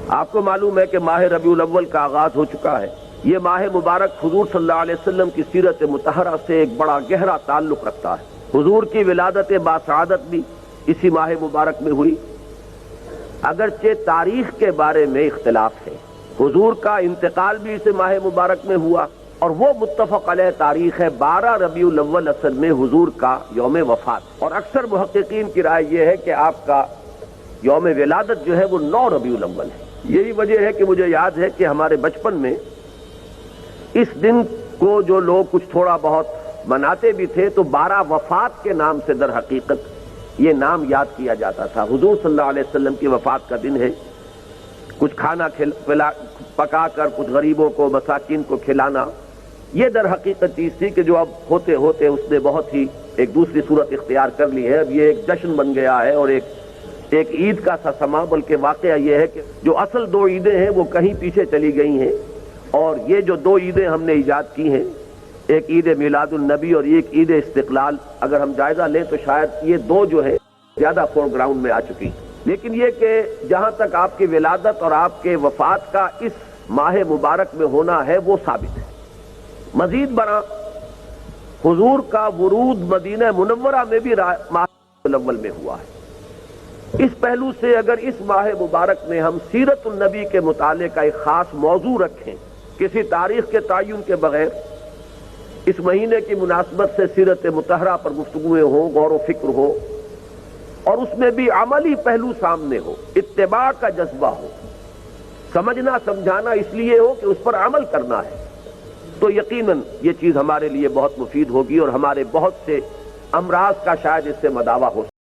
آپ کو معلوم ہے کہ ماہ ربیع الاول کا آغاز ہو چکا ہے۔ یہ ماہ مبارک حضور صلی اللہ علیہ وسلم کی سیرت مطہرہ سے ایک بڑا گہرا تعلق رکھتا ہے۔ حضور کی ولادت باسعادت بھی اسی ماہ مبارک میں ہوئی، اگرچہ تاریخ کے بارے میں اختلاف ہے۔ حضور کا انتقال بھی اس ماہ مبارک میں ہوا، اور وہ متفق علیہ تاریخ ہے 12 ربیع الاول اصل میں حضور کا یوم وفات، اور اکثر محققین کی رائے یہ ہے کہ آپ کا یوم ولادت جو ہے وہ 9 ربیع الاول ہے۔ یہی وجہ ہے کہ مجھے یاد ہے کہ ہمارے بچپن میں اس دن کو جو لوگ کچھ تھوڑا بہت مناتے بھی تھے تو 12 وفات کے نام سے در حقیقت یہ نام یاد کیا جاتا تھا۔ حضور صلی اللہ علیہ وسلم کی وفات کا دن ہے، کچھ کھانا پکا کر کچھ غریبوں کو مساکین کو کھلانا، یہ در حقیقت چیز تھی کہ جو اب ہوتے ہوتے اس نے بہت ہی ایک دوسری صورت اختیار کر لی ہے۔ اب یہ ایک جشن بن گیا ہے اور ایک عید کا سا سما، بلکہ واقعہ یہ ہے کہ جو اصل 2 عیدیں ہیں وہ کہیں پیچھے چلی گئی ہیں، اور یہ جو 2 عیدیں ہم نے ایجاد کی ہیں، ایک عید میلاد النبی اور ایک عید استقلال، اگر ہم جائزہ لیں تو شاید یہ 2 جو ہے زیادہ فور گراؤنڈ میں آ چکی۔ لیکن یہ کہ جہاں تک آپ کی ولادت اور آپ کے وفات کا اس ماہ مبارک میں ہونا ہے وہ ثابت ہے۔ مزید برآں حضور کا ورود مدینہ منورہ میں بھی ماہ الاول میں ہوا ہے۔ اس پہلو سے اگر اس ماہ مبارک میں ہم سیرت النبی کے مطالعے کا ایک خاص موضوع رکھیں، کسی تاریخ کے تعین کے بغیر اس مہینے کی مناسبت سے سیرت مطہرہ پر گفتگویں ہوں، غور و فکر ہو، اور اس میں بھی عملی پہلو سامنے ہو، اتباع کا جذبہ ہو، سمجھنا سمجھانا اس لیے ہو کہ اس پر عمل کرنا ہے، تو یقیناً یہ چیز ہمارے لیے بہت مفید ہوگی اور ہمارے بہت سے امراض کا شاید اس سے مداوع ہو۔